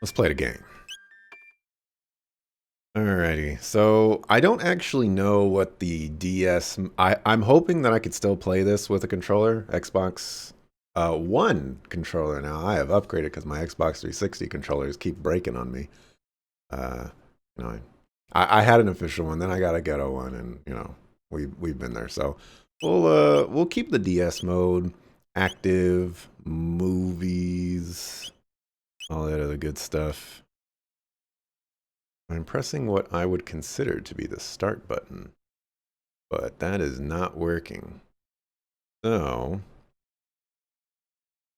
Let's play the game. Alrighty, so I don't actually know what the DS... I'm hoping that I could still play this with a controller. Xbox One controller now. I have upgraded because my Xbox 360 controllers keep breaking on me. Uh, you know, I had an official one, then I got a ghetto one, and you know we've been there. So we'll keep the DS mode active, movies, all that other good stuff. I'm pressing what I would consider to be the start button, but that is not working. So,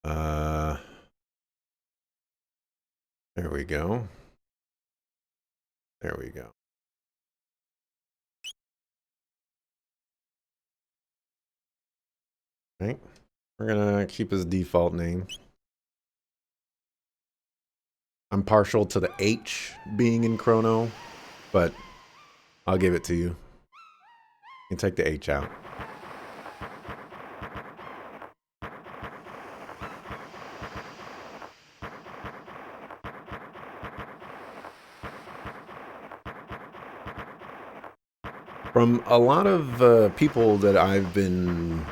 there we go. There we go. Right. We're gonna keep his default name. I'm partial to the H being in Chrono, but I'll give it to you. You can take the H out. From a lot of people that I've been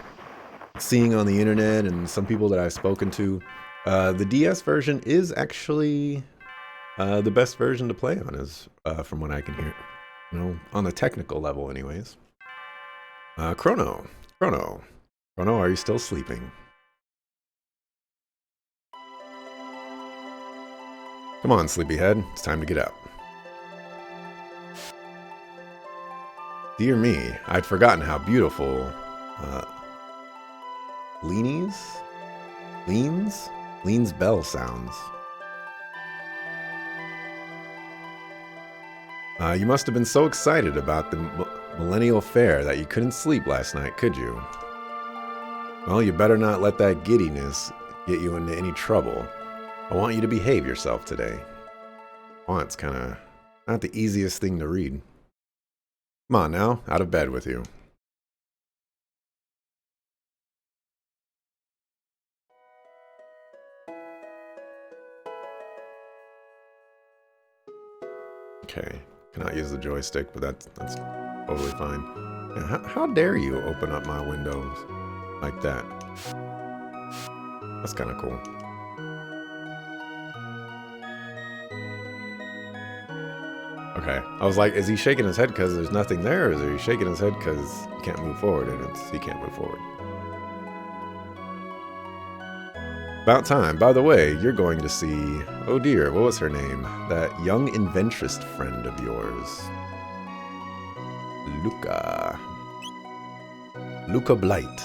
seeing on the internet and some people that I've spoken to, the DS version is actually the best version to play on, is from what I can hear. You know, on the technical level, anyways. Chrono, are you still sleeping? Come on, sleepyhead, it's time to get up. Dear me, I'd forgotten how beautiful Lean's bell sounds. You must have been so excited about the Millennial Fair that you couldn't sleep last night, could you? Well, you better not let that giddiness get you into any trouble. I want you to behave yourself today. It's kind of not the easiest thing to read. Come on now, out of bed with you. Okay, cannot use the joystick, but that's totally fine. Yeah, how dare you open up my windows like that? That's kind of cool. Okay, I was like, is he shaking his head because there's nothing there, or is he shaking his head because he can't move forward, and he can't move forward? About time. By the way, you're going to see... Oh dear, what was her name? That young inventress friend of yours. Luca Blight.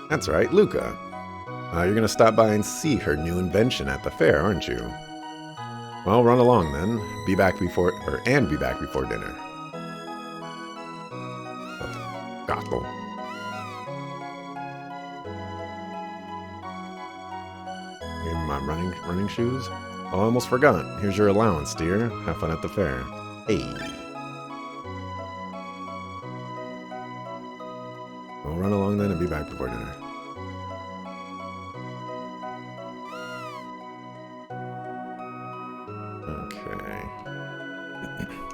That's right, Luca. You're going to stop by and see her new invention at the fair, aren't you? Well, run along then. Be back before dinner. Gothel. My running shoes? Oh, I almost forgot. Here's your allowance, dear. Have fun at the fair. Hey. Well, run along then and be back before dinner. Okay.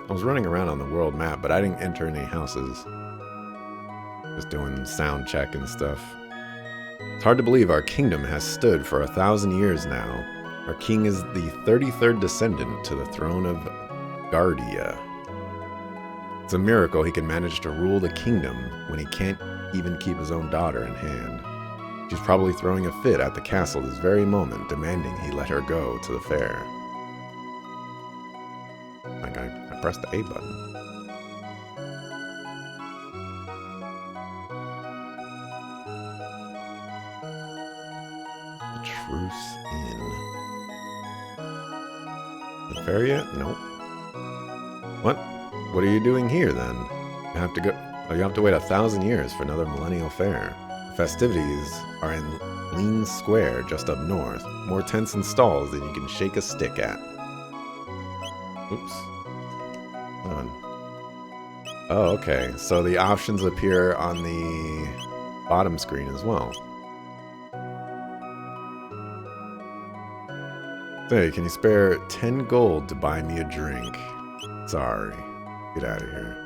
I was running around on the world map, but I didn't enter any houses. Just doing sound check and stuff. It's hard to believe our kingdom has stood for 1,000 years now. Our king is the 33rd descendant to the throne of Guardia. It's a miracle he can manage to rule the kingdom when he can't even keep his own daughter in hand. She's probably throwing a fit at the castle this very moment, demanding he let her go to the fair. Like I pressed the A button. Truce in. The fair yet? Nope. What? What are you doing here then? You have to go. Oh, you have to wait 1,000 years for another millennial fair. The festivities are in Lean Square, just up north. More tents and stalls than you can shake a stick at. Oops. Hold on. Oh, okay. So the options appear on the bottom screen as well. Say, can you spare 10 gold to buy me a drink? Sorry. Get out of here.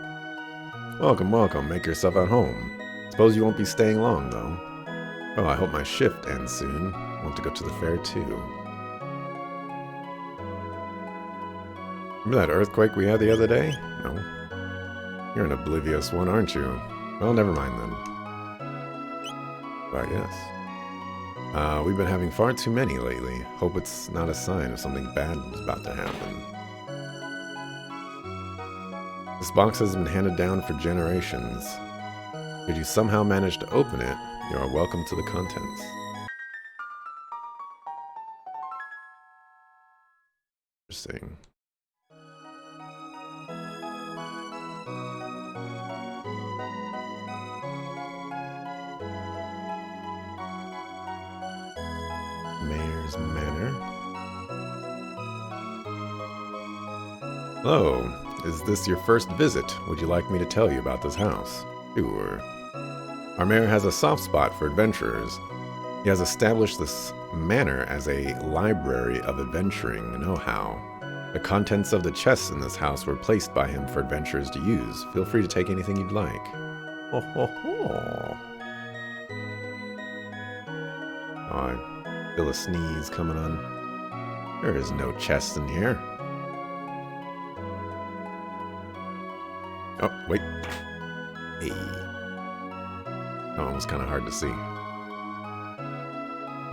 Welcome, welcome. Make yourself at home. Suppose you won't be staying long, though. Oh, I hope my shift ends soon. Want to go to the fair, too. Remember that earthquake we had the other day? No. You're an oblivious one, aren't you? Well, never mind then. I guess. We've been having far too many lately. Hope it's not a sign of something bad is about to happen. This box has been handed down for generations. If you somehow manage to open it, you are welcome to the contents. Interesting. Mayor's Manor. Hello. Is this your first visit? Would you like me to tell you about this house? Sure. Our mayor has a soft spot for adventurers. He has established this manor as a library of adventuring know-how. The contents of the chests in this house were placed by him for adventurers to use. Feel free to take anything you'd like. Ho ho ho. Oh, I feel a sneeze coming on. There is no chest in here. Oh, wait. Hey. That one was kind of hard to see.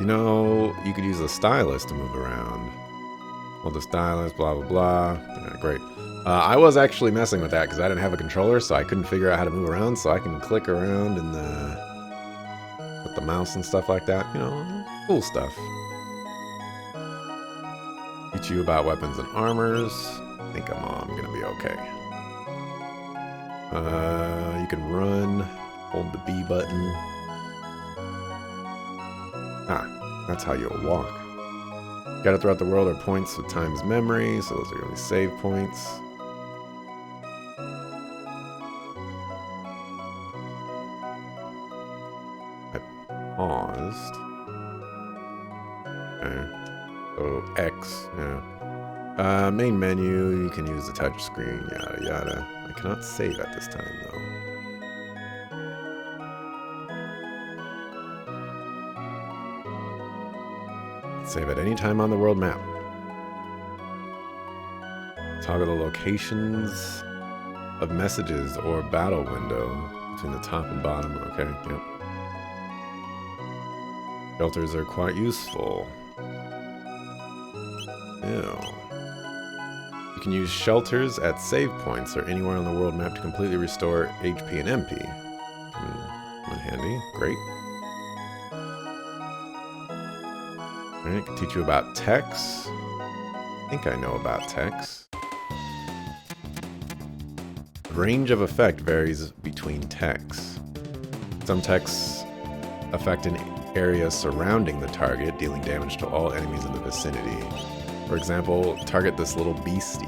You know, you could use a stylus to move around. Hold the stylus, blah, blah, blah. Yeah, great. I was actually messing with that because I didn't have a controller, so I couldn't figure out how to move around, so I can click around and with the mouse and stuff like that. You know, cool stuff. Teach you about weapons and armors. I think I'm going to be okay. You can run, hold the B button. Ah, that's how you'll walk. Scattered throughout the world are points with times memory, so those are going to be save points. I paused. Okay. Oh, X, yeah. Main menu, you can use the touch screen, yada yada. I cannot save at this time, though. Save at any time on the world map. Toggle the locations of messages or battle window between the top and bottom. Okay, yep. Shelters are quite useful. Ew. You can use shelters at save points or anywhere on the world map to completely restore HP and MP. Come in handy. Great. Alright, can teach you about techs. I think I know about techs. The range of effect varies between techs. Some techs affect an area surrounding the target, dealing damage to all enemies in the vicinity. For example, target this little beastie,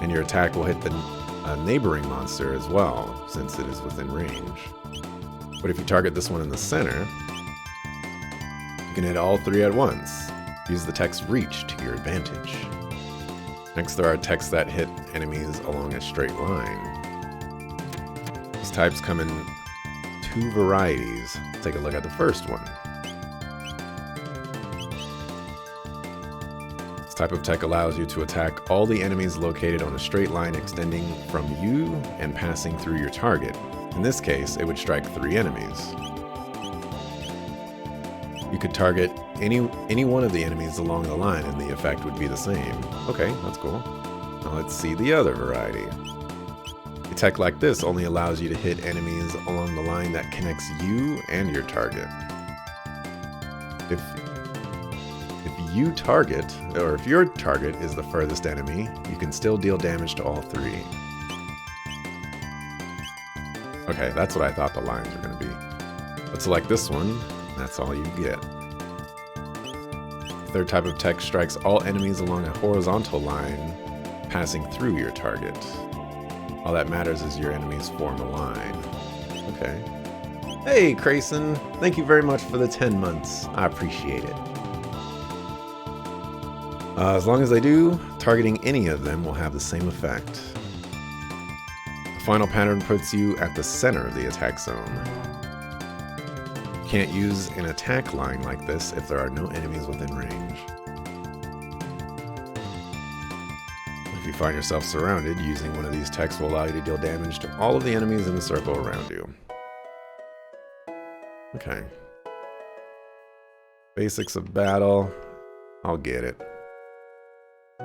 and your attack will hit the neighboring monster as well, since it is within range. But if you target this one in the center, you can hit all three at once. Use the tech's reach to your advantage. Next, there are techs that hit enemies along a straight line. These types come in two varieties. Let's take a look at the first one. This type of tech allows you to attack all the enemies located on a straight line extending from you and passing through your target. In this case, it would strike 3 enemies. You could target any one of the enemies along the line and the effect would be the same. Okay, that's cool. Now let's see the other variety. A tech like this only allows you to hit enemies along the line that connects you and your target. If you target, or if your target is the furthest enemy, you can still deal damage to all 3. Okay, that's what I thought the lines were going to be. Let's select this one. That's all you get. The third type of tech strikes all enemies along a horizontal line, passing through your target. All that matters is your enemies form a line. Okay. Hey, Crayson. Thank you very much for the 10 months. I appreciate it. As long as they do, targeting any of them will have the same effect. The final pattern puts you at the center of the attack zone. You can't use an attack line like this if there are no enemies within range. If you find yourself surrounded, using one of these techs will allow you to deal damage to all of the enemies in the circle around you. Okay. Basics of battle. I'll get it.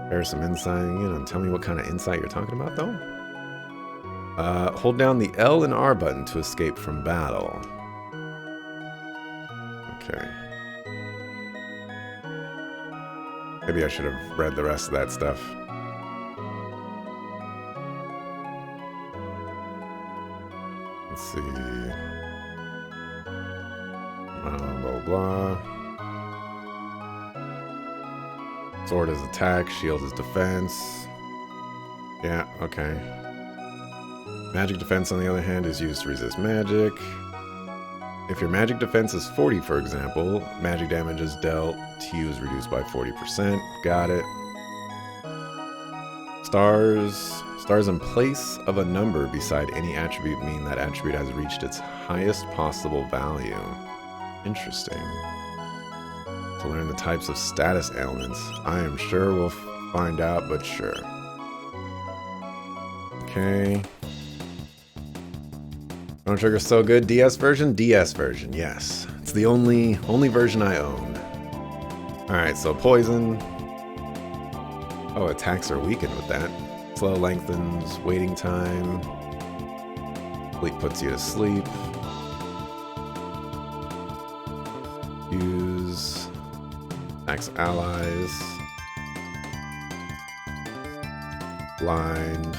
There's some insight, tell me what kind of insight you're talking about, though. Hold down the L and R button to escape from battle. Okay. Maybe I should have read the rest of that stuff. Let's see. Blah, blah, blah. Sword is attack, shield is defense. Yeah, okay. Magic defense, on the other hand, is used to resist magic. If your magic defense is 40, for example, magic damage is dealt to you is reduced by 40%. Got it. Stars. Stars in place of a number beside any attribute mean that attribute has reached its highest possible value. Interesting. To learn the types of status ailments, I am sure we'll find out, but sure. Okay. Chrono Trigger's so good. DS version? DS version, yes. It's the only version I own. Alright, so poison. Oh, attacks are weakened with that. Slow lengthens waiting time. Sleep puts you to sleep. Use. Attacks allies. Blind.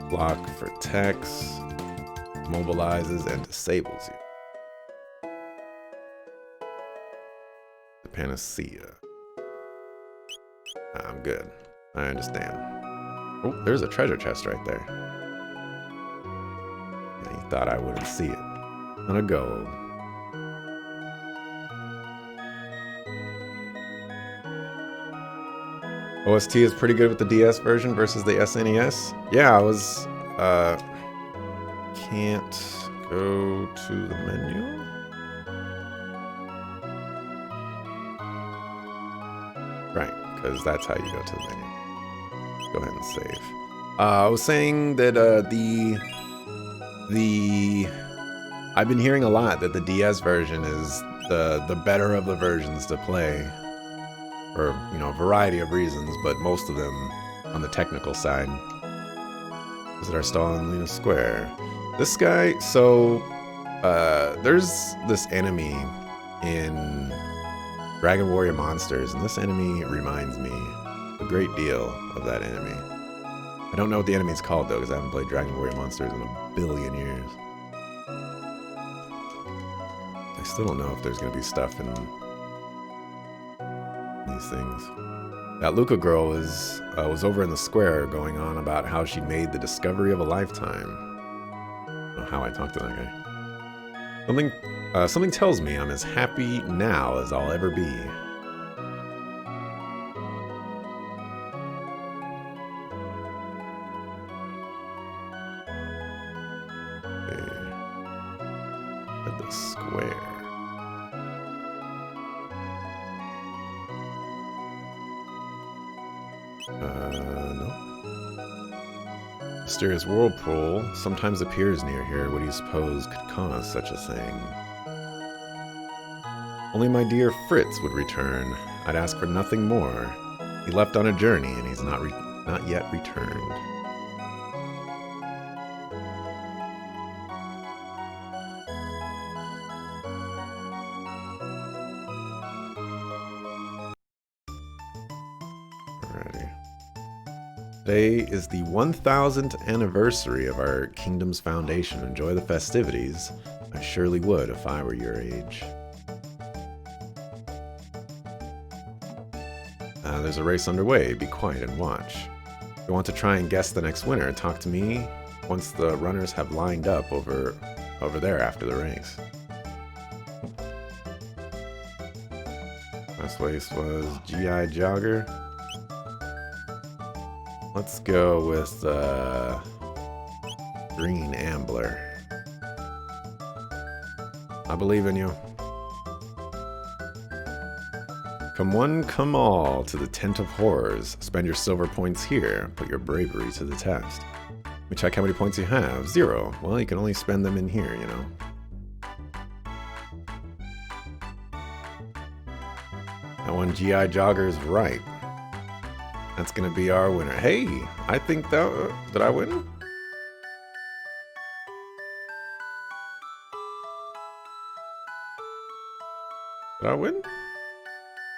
Block for techs. Mobilizes and disables you. The panacea. I'm good. I understand. Oh, there's a treasure chest right there. Yeah, you thought I wouldn't see it. On a gold. OST is pretty good with the DS version versus the SNES. Yeah, I was... can't go to the menu. Right, because that's how you go to the menu. Go ahead and save. I was saying that I've been hearing a lot that the DS version is the better of the versions to play. For, a variety of reasons, but most of them on the technical side. Visit our stall in Lena Square. This guy, so there's this enemy in Dragon Warrior Monsters, and this enemy reminds me a great deal of that enemy. I don't know what the enemy's called though, because I haven't played Dragon Warrior Monsters in a billion years. I still don't know if there's gonna be stuff in these things. That Luca girl was over in the square going on about how she made the discovery of a lifetime. I don't know how I talked to that guy. Something tells me I'm as happy now as I'll ever be. Okay. At the square. No. Mysterious whirlpool sometimes appears near here. What do you suppose could cause such a thing? Only my dear Fritz would return. I'd ask for nothing more. He left on a journey and he's not yet returned. Today is the 1000th anniversary of our kingdom's foundation. Enjoy the festivities. I surely would if I were your age. There's a race underway. Be quiet and watch. If you want to try and guess the next winner, talk to me once the runners have lined up over there after the race. Last waste was GI Jogger. Let's go with Green Ambler. I believe in you. Come one, come all to the Tent of Horrors. Spend your silver points here. Put your bravery to the test. Let me check how many points you have. 0. Well, you can only spend them in here, you know. That one GI Jogger is right. That's gonna be our winner. Hey, I think that... did I win? Did I win?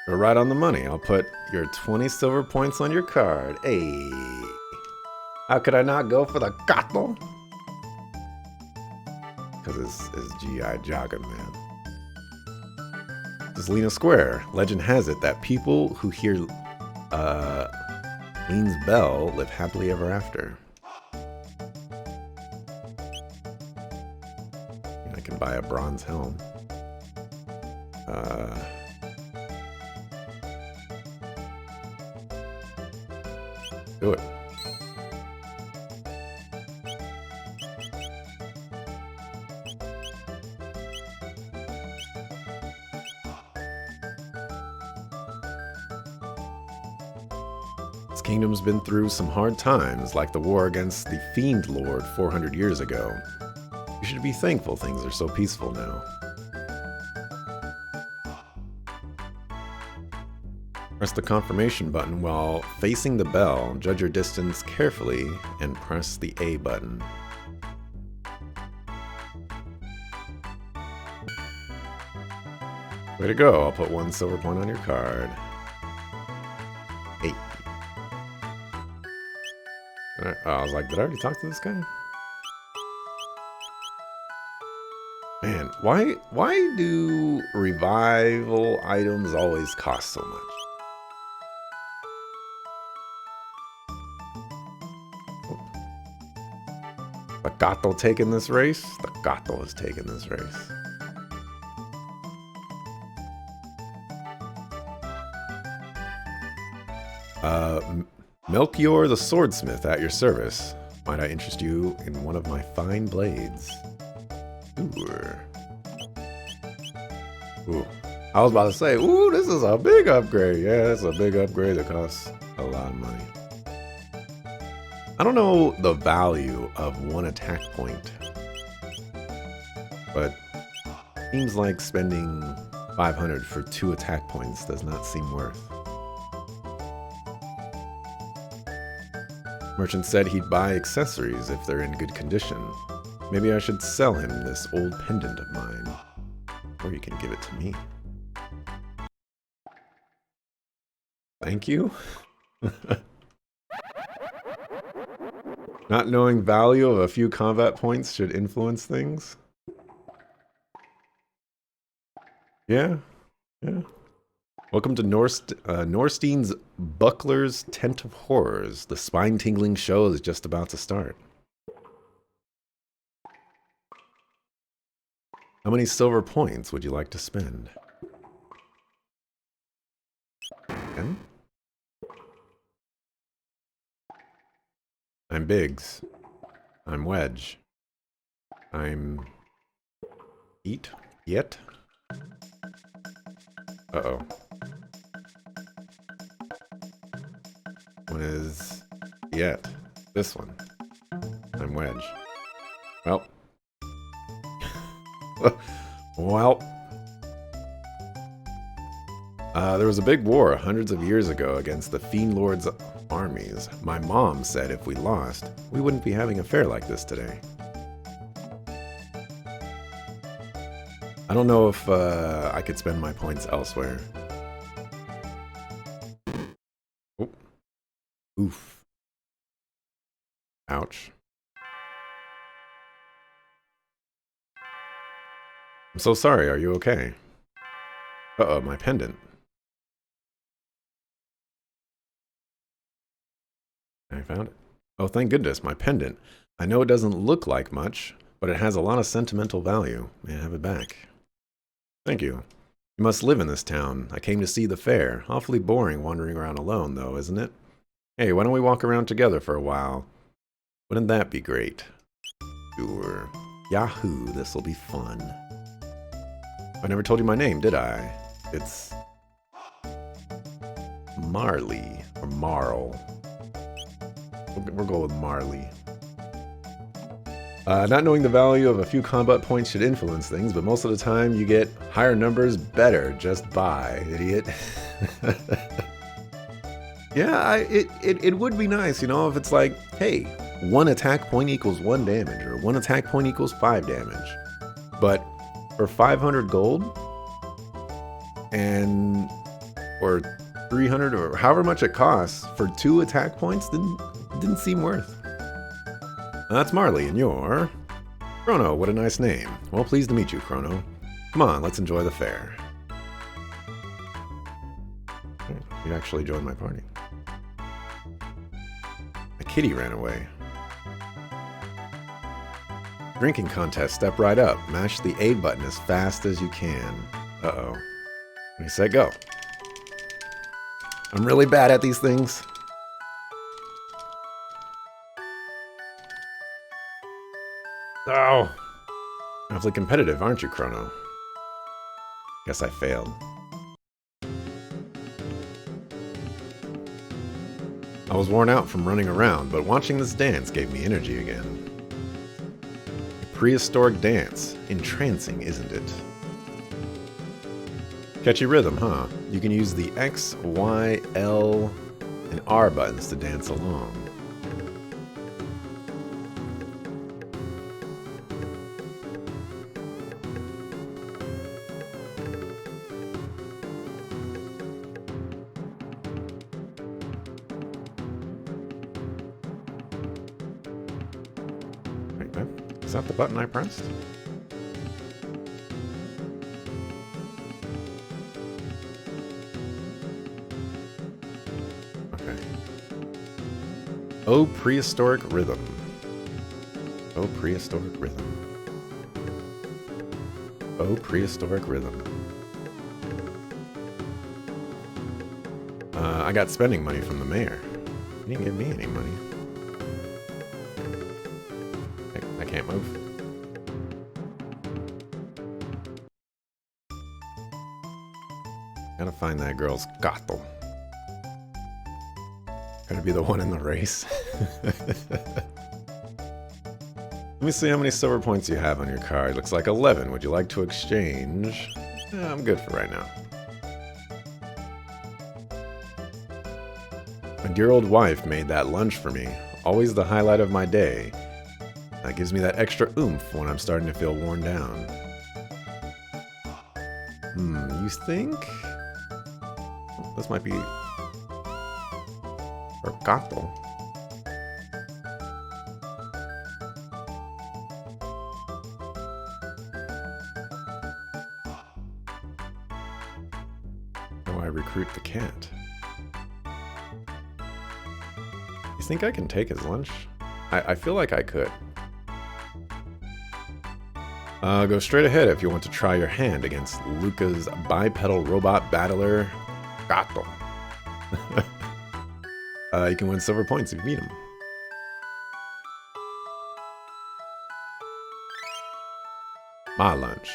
You're right on the money. I'll put your 20 silver points on your card. Hey. How could I not go for the gato? Because it's GI Jogger, man. This is Lena Square. Legend has it that people who hear Lean's bell live happily ever after. I can buy a bronze helm. Do it. This kingdom's been through some hard times, like the war against the Fiend Lord 400 years ago. You should be thankful things are so peaceful now. Press the confirmation button while facing the bell, judge your distance carefully, and press the A button. Way to go, I'll put 1 silver point on your card. 8. I was like, did I already talk to this guy? Man, why do revival items always cost so much? The gato taking this race? The gato is taking this race. Melchior the Swordsmith at your service. Might I interest you in one of my fine blades? Ooh. I was about to say, ooh, this is a big upgrade. Yeah, it's a big upgrade that costs a lot of money. I don't know the value of 1 attack point, but seems like spending 500 for 2 attack points does not seem worth. Merchant said he'd buy accessories if they're in good condition. Maybe I should sell him this old pendant of mine, or you can give it to me. Thank you? Not knowing value of a few combat points should influence things? Yeah, yeah. Welcome to Norstein's Buckler's Tent of Horrors. The spine-tingling show is just about to start. How many silver points would you like to spend? 10? I'm Biggs. I'm Wedge. I'm... Eat? Yet? Uh-oh. One is... Yet. This one. I'm Wedge. Well. Well. There was a big war hundreds of years ago against the Fiend Lord's armies. My mom said if we lost, we wouldn't be having a fair like this today. I don't know if I could spend my points elsewhere. Oh. Oof. Ouch. I'm so sorry, are you okay? Uh-oh, my pendant. I found it. Oh, thank goodness, my pendant. I know it doesn't look like much, but it has a lot of sentimental value. May I have it back? Thank you. You must live in this town. I came to see the fair. Awfully boring wandering around alone, though, isn't it? Hey, why don't we walk around together for a while? Wouldn't that be great? Sure. Yahoo, this'll be fun. I never told you my name, did I? It's Marley, or Marl. We'll go with Marley. Not knowing the value of a few combat points should influence things, but most of the time you get higher numbers better just by, idiot. Yeah, it would be nice, you know, if it's like, hey, 1 attack point equals 1 damage, or 1 attack point equals 5 damage. But for 500 gold, and, or 300, or however much it costs, for 2 attack points, didn't seem worth. That's Marley, and you're... Chrono, what a nice name. Well, pleased to meet you, Chrono. Come on, let's enjoy the fair. You actually joined my party. A kitty ran away. Drinking contest, step right up. Mash the A button as fast as you can. Uh-oh. Ready, set, go. I'm really bad at these things. Oh! Awfully competitive, aren't you, Chrono? Guess I failed. I was worn out from running around, but watching this dance gave me energy again. A prehistoric dance. Entrancing, isn't it? Catchy rhythm, huh? You can use the X, Y, L, and R buttons to dance along. Is that the button I pressed? Okay. Oh, prehistoric rhythm. Oh, prehistoric rhythm. Oh, prehistoric rhythm. I got spending money from the mayor. He didn't give me any money. I can't move. Gotta find that girl's gato. Gotta be the one in the race. Let me see how many silver points you have on your card. Looks like 11. Would you like to exchange? I'm good for right now. My dear old wife made that lunch for me. Always the highlight of my day. That gives me that extra oomph when I'm starting to feel worn down. You think? This might be... or gato. How do I recruit the cat? You think I can take his lunch? I feel like I could. Go straight ahead if you want to try your hand against Luca's bipedal robot battler, Gato. You can win silver points if you beat him. My lunch.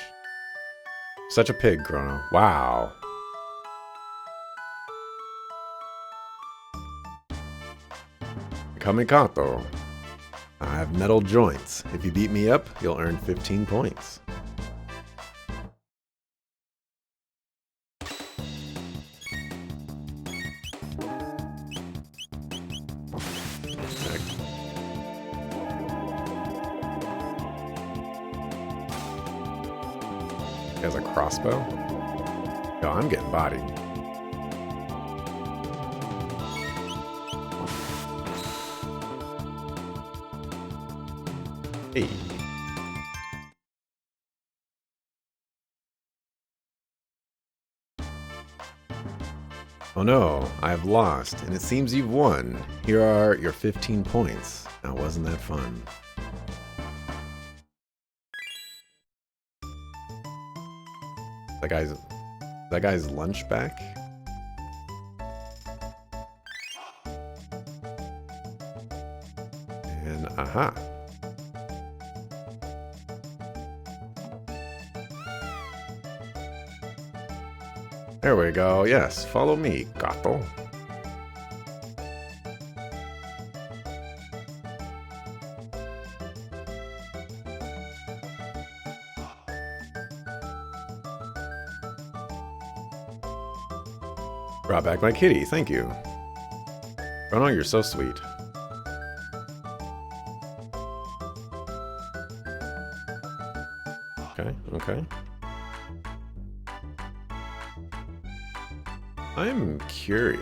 Such a pig, Chrono. Wow. Kamikato. I have metal joints. If you beat me up, you'll earn 15 points. He has a crossbow? Yo, I'm getting bodied. Hey. Oh no, I've lost, and it seems you've won. Here are your 15 points. Now, wasn't that fun? That guy's That guy's lunch back? And aha. There we go. Yes, follow me, gato. Brought back my kitty, thank you. Chrono, you're so sweet. Okay, okay. I'm curious.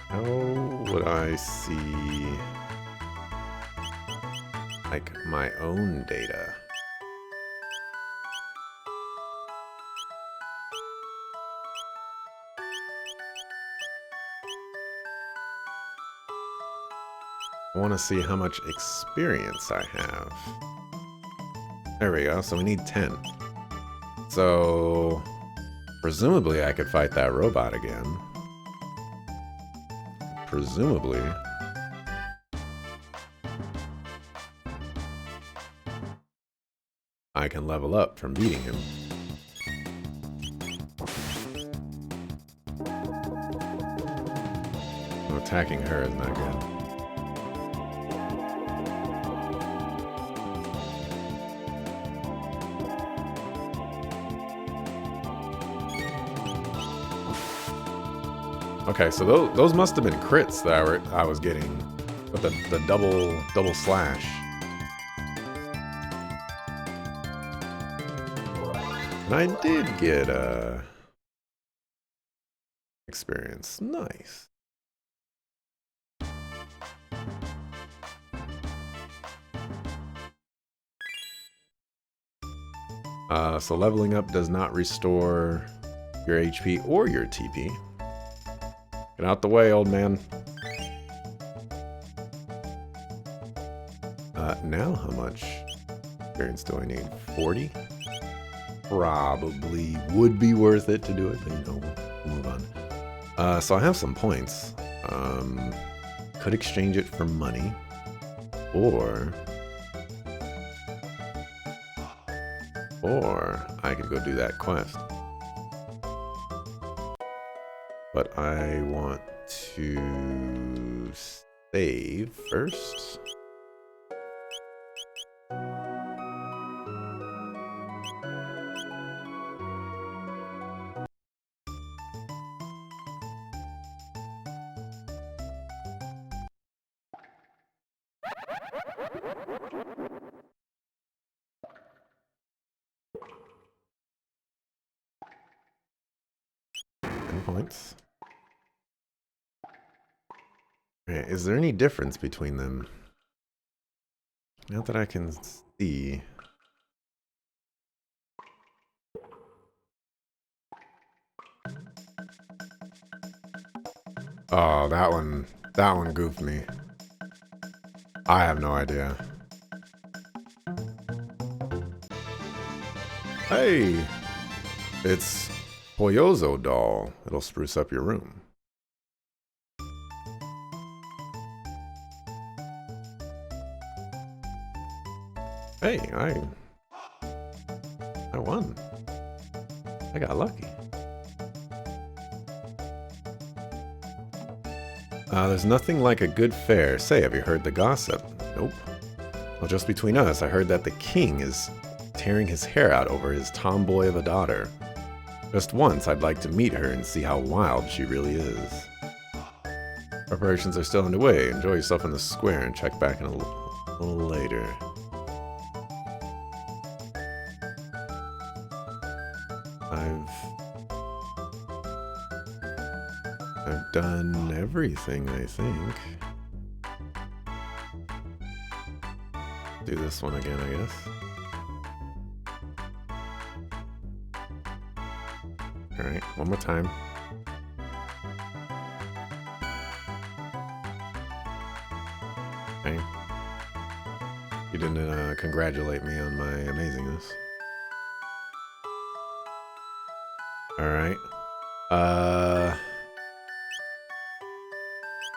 How would I see like my own data? I want to see how much experience I have. There we go. So we need 10. So presumably I could fight that robot again. Presumably. I can level up from beating him. Attacking her is not good. Okay, so those must have been crits that I was getting with the double slash. And I did get experience. Nice. So leveling up does not restore your HP or your TP. Get out the way, old man. Now how much experience do I need? 40? Probably would be worth it to do it, but you know, we'll move on. So I have some points. Could exchange it for money, or I could go do that quest. But I want to save first. Points. Okay, is there any difference between them? Not that I can see. Oh, that one goofed me. I have no idea. Hey, it's Poyozo doll. It'll spruce up your room. Hey, I won. I got lucky. There's nothing like a good fair. Say, have you heard the gossip? Nope. Well, just between us, I heard that the king is tearing his hair out over his tomboy of a daughter. Just once, I'd like to meet her and see how wild she really is. Preparations are still underway. Enjoy yourself in the square and check back in a little later. I've done everything, I think. Do this one again, I guess. Alright, one more time. Okay. You didn't congratulate me on my amazingness. Alright.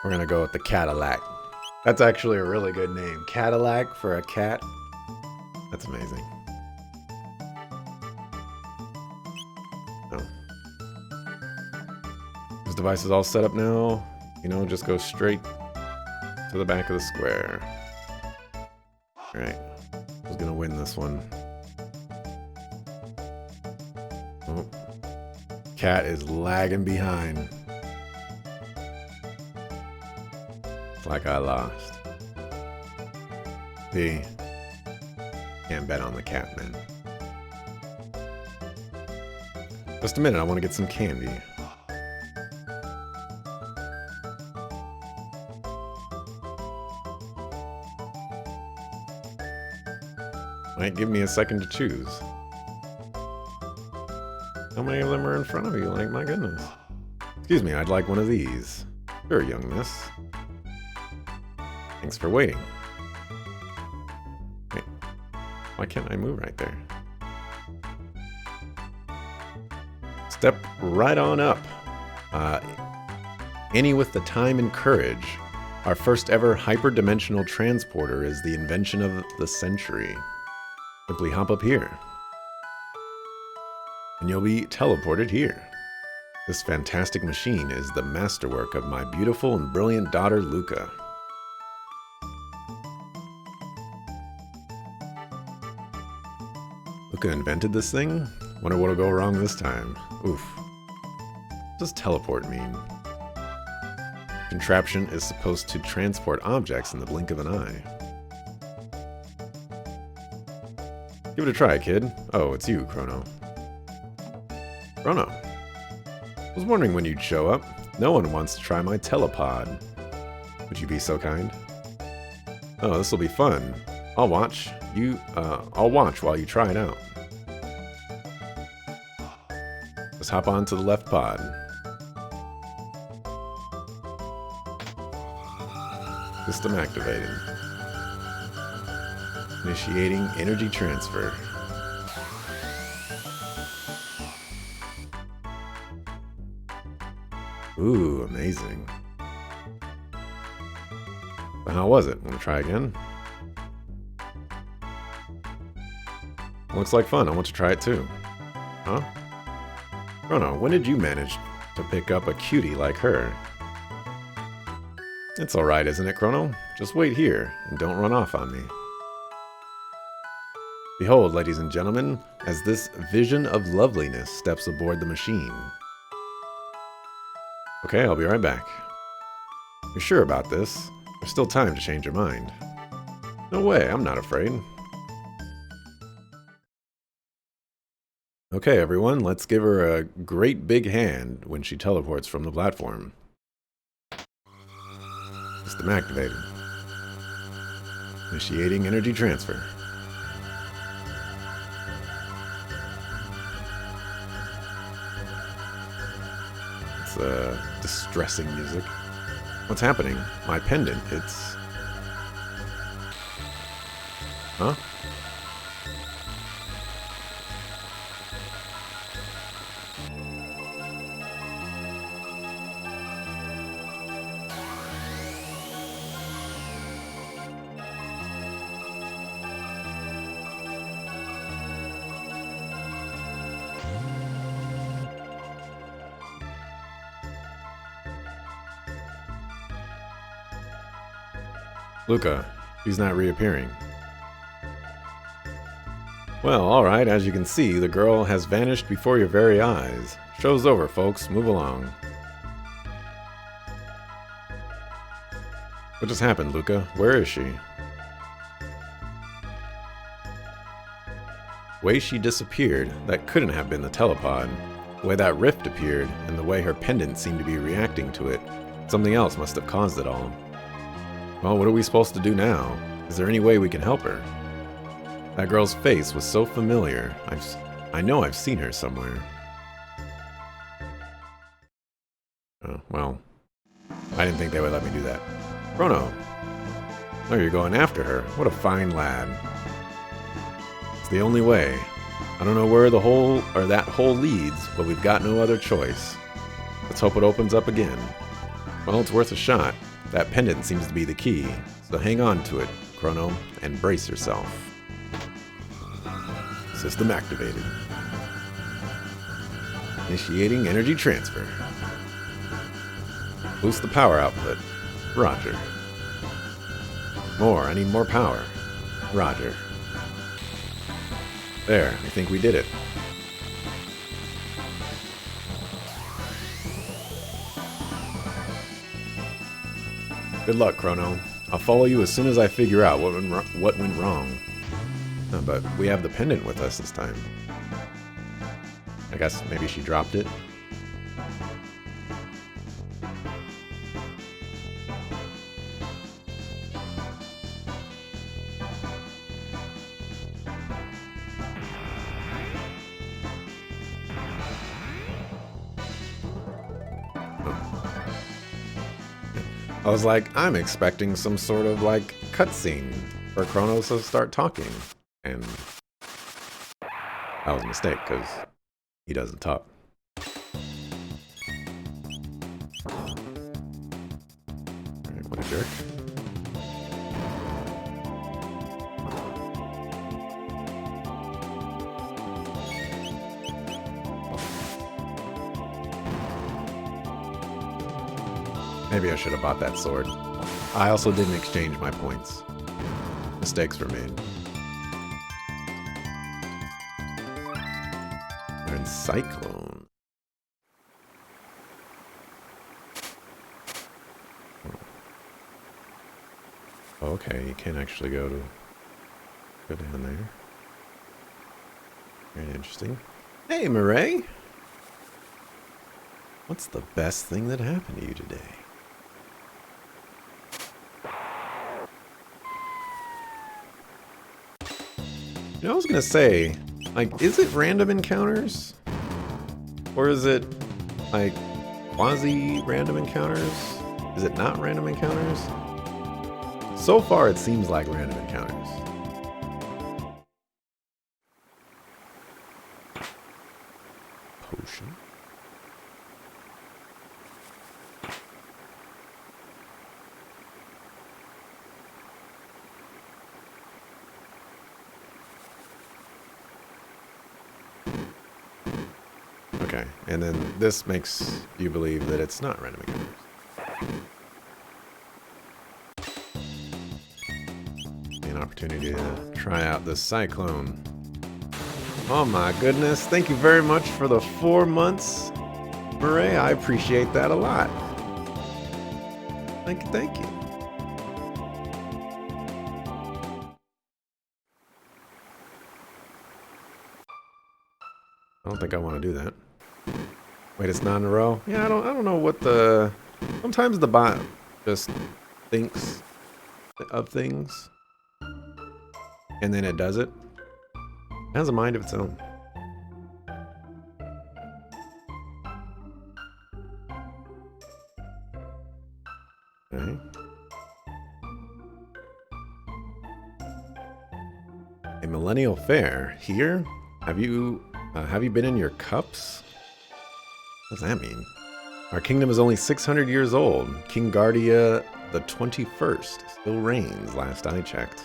We're gonna go with the Cadillac. That's actually a really good name. Cadillac for a cat. That's amazing. Oh. This device is all set up now. You know, just go straight to the back of the square. Alright. Who's gonna win this one? Oh. Cat is lagging behind. It's like I lost. See? Can't bet on the cat, man. Just a minute, I want to get some candy. Might give me a second to choose. How many of them are in front of you? Like, my goodness. Excuse me, I'd like one of these. Sure, young miss. Thanks for waiting. Wait, why can't I move right there? Step right on up. Any with the time and courage. Our first ever hyperdimensional transporter is the invention of the century. Simply hop up here. And you'll be teleported here. This fantastic machine is the masterwork of my beautiful and brilliant daughter, Luca. Luca invented this thing? Wonder what'll go wrong this time. Oof. What does teleport mean? Contraption is supposed to transport objects in the blink of an eye. Give it a try, kid. Oh, it's you, Chrono. Chrono. I was wondering when you'd show up. No one wants to try my telepod. Would you be so kind? Oh, this'll be fun. I'll watch. I'll watch while you try it out. Just hop on to the left pod. System activated. Initiating energy transfer. Ooh, amazing. But how was it? Want to try again? Looks like fun. I want to try it too. Huh? Chrono, when did you manage to pick up a cutie like her? It's alright, isn't it, Chrono? Just wait here and don't run off on me. Behold, ladies and gentlemen, as this vision of loveliness steps aboard the machine. Okay, I'll be right back. You're sure about this? There's still time to change your mind. No way, I'm not afraid. Okay, everyone, let's give her a great big hand when she teleports from the platform. System activated. Initiating energy transfer. It's distressing music. What's happening? My pendant, it's... Huh? Luca, he's not reappearing. Well, alright, as you can see, the girl has vanished before your very eyes. Show's over, folks. Move along. What just happened, Luca? Where is she? The way she disappeared, that couldn't have been the telepod. The way that rift appeared, and the way her pendant seemed to be reacting to it. Something else must have caused it all. Well, what are we supposed to do now? Is there any way we can help her? That girl's face was so familiar. I know I've seen her somewhere. Oh, well, I didn't think they would let me do that. Chrono, Oh, you're going after her. What a fine lad. It's the only way. I don't know where the hole or that hole leads, but we've got no other choice. Let's hope it opens up again. Well, it's worth a shot. That pendant seems to be the key, so hang on to it, Chrono, and brace yourself. System activated. Initiating energy transfer. Boost the power output. Roger. More, I need more power. Roger. There, I think we did it. Good luck, Chrono. I'll follow you as soon as I figure out what went wrong. Oh, but we have the pendant with us this time. I guess maybe she dropped it. I was like, I'm expecting some sort of like cutscene for Chronos to start talking, and that was a mistake because he doesn't talk. Alright, what a jerk. Maybe I should have bought that sword. I also didn't exchange my points. Mistakes were made. And Cyclone. Okay, you can actually go down there. Very interesting. Hey, Murray! What's the best thing that happened to you today? You know, I was gonna say, like, is it random encounters? Or is it, like, quasi-random encounters? Is it not random encounters? So far, it seems like random encounters. Potion. Okay, and then this makes you believe that it's not random encounters. An opportunity to try out the Cyclone. Oh my goodness, thank you very much for the 4 months, Murray. I appreciate that a lot. Thank you, thank you. I don't think I want to do that. Wait, it's not in a row? Yeah, I don't know what the... Sometimes the bot just thinks of things, and then it does it. It has a mind of its own. Okay. A millennial fair here? Have you been in your cups? What does that mean? Our kingdom is only 600 years old. King Guardia the 21st still reigns, last I checked.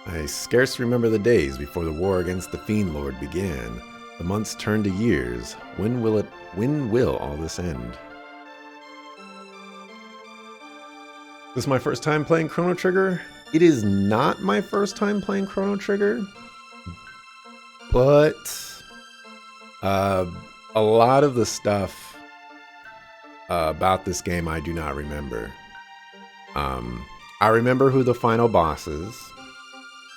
I scarce remember the days before the war against the Fiend Lord began. The months turned to years. When will all this end? This is my first time playing Chrono Trigger. It is not my first time playing Chrono Trigger, but a lot of the stuff about this game I do not remember. I remember who the final boss is.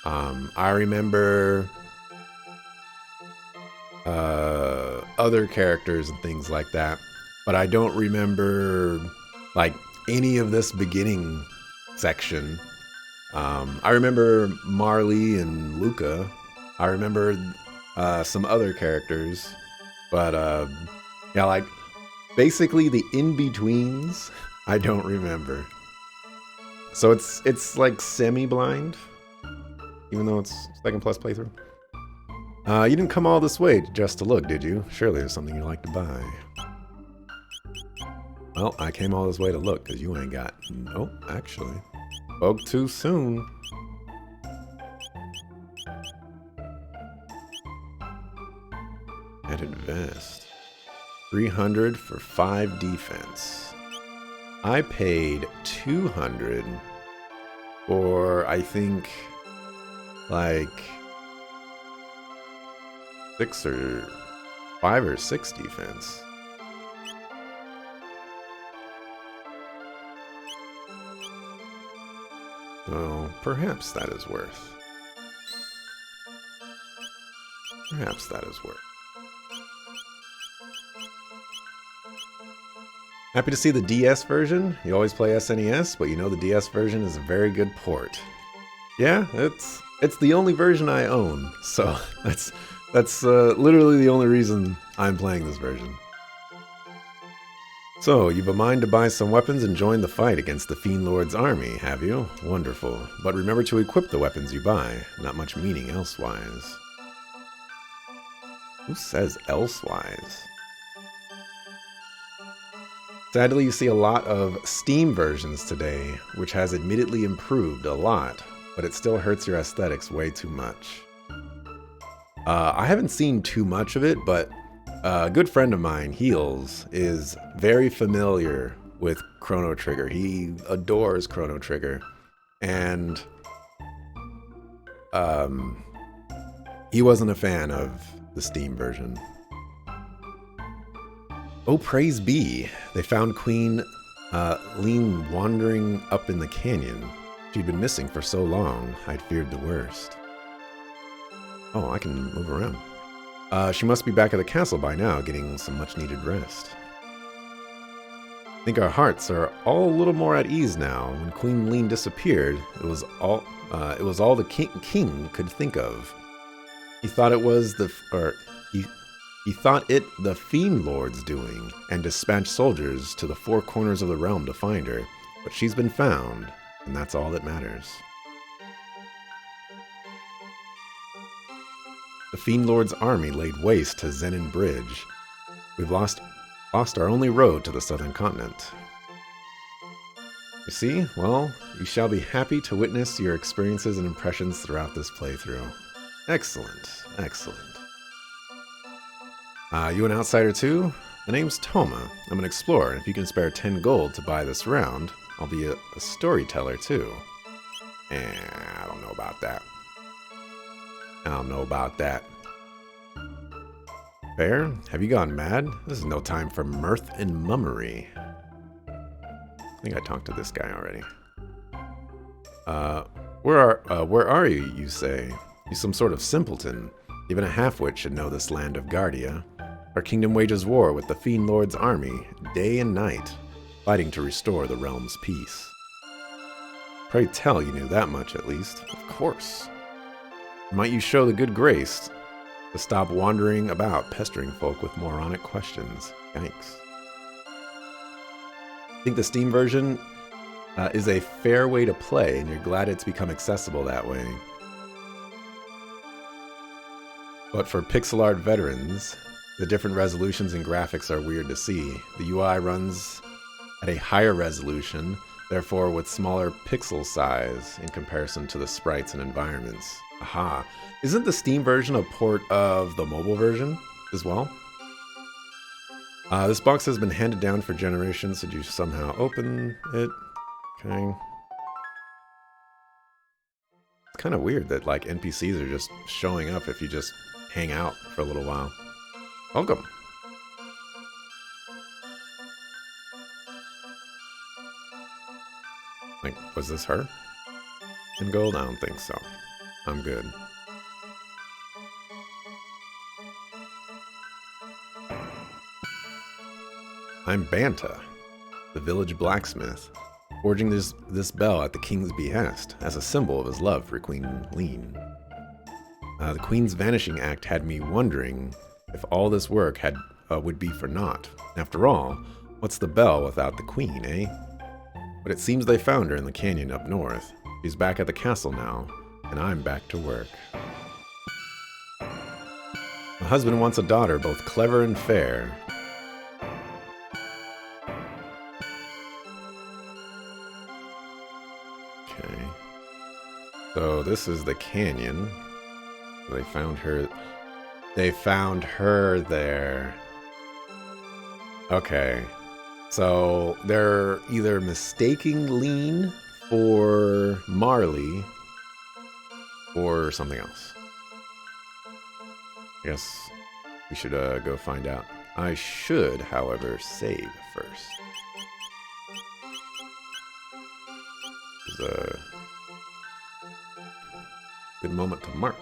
I remember other characters and things like that, but I don't remember like any of this beginning section. I remember Marley and Luca. I remember some other characters, but yeah, like basically the in-betweens I don't remember. So it's like semi-blind, even though it's second plus playthrough. You didn't come all this way just to look, did you? Surely there's something you like to buy. Well, I came all this way to look, because you ain't got... Nope, actually. Spoke too soon. And invest. 300 for 5 defense. I paid 200 for, I think, like 5 or 6 defense. So perhaps that is worth. Perhaps that is worth. Happy to see the DS version. You always play SNES, but you know the DS version is a very good port. Yeah, it's the only version I own, so that's literally the only reason I'm playing this version. So, you've a mind to buy some weapons and join the fight against the Fiend Lord's army, have you? Wonderful. But remember to equip the weapons you buy. Not much meaning elsewise. Who says elsewise? Sadly, you see a lot of Steam versions today, which has admittedly improved a lot, but it still hurts your aesthetics way too much. I haven't seen too much of it, but a good friend of mine, Heels, is very familiar with Chrono Trigger. He adores Chrono Trigger, and he wasn't a fan of the Steam version. Oh, praise be! They found Queen Lean wandering up in the canyon. She'd been missing for so long, I'd feared the worst. Oh, I can move around. She must be back at the castle by now, getting some much-needed rest. I think our hearts are all a little more at ease now. When Queen Lean disappeared, it was all the king could think of. He thought it was he thought it the Fiend Lord's doing, and dispatched soldiers to the 4 corners of the realm to find her. But she's been found, and that's all that matters. The Fiend Lord's army laid waste to Zenin Bridge. We've lost our only road to the southern continent. You see? Well, you shall be happy to witness your experiences and impressions throughout this playthrough. Excellent, excellent. You an outsider too? The name's Toma. I'm an explorer, and if you can spare 10 gold to buy this round, I'll be a storyteller too. I don't know about that. I don't know about that. Fair? Have you gone mad? This is no time for mirth and mummery. I think I talked to this guy already. Where are you, you say? You some sort of simpleton. Even a half-wit should know this land of Guardia. Our kingdom wages war with the Fiend Lord's army, day and night, fighting to restore the realm's peace. Pray tell you knew that much, at least. Of course. Might you show the good grace to stop wandering about pestering folk with moronic questions? Yikes. I think the Steam version is a fair way to play, and you're glad it's become accessible that way. But for pixel art veterans, the different resolutions and graphics are weird to see. The UI runs at a higher resolution, therefore with smaller pixel size in comparison to the sprites and environments. Aha. Isn't the Steam version a port of the mobile version as well? This box has been handed down for generations. Did you somehow open it? Okay. It's kind of weird that like NPCs are just showing up if you just hang out for a little while. Welcome. Like, was this her? In gold? I don't think so. I'm good. I'm Banta, the village blacksmith, forging this bell at the king's behest as a symbol of his love for Queen Lean. The Queen's Vanishing Act had me wondering if all this work would be for naught. After all, what's the bell without the Queen, eh? But it seems they found her in the canyon up north. She's back at the castle now, and I'm back to work. My husband wants a daughter, both clever and fair. Okay. So this is the canyon. They found her. They found her there. Okay. So they're either mistaking Lean for Marley or something else. I guess we should go find out. I should, however, save first. This is a good moment to mark.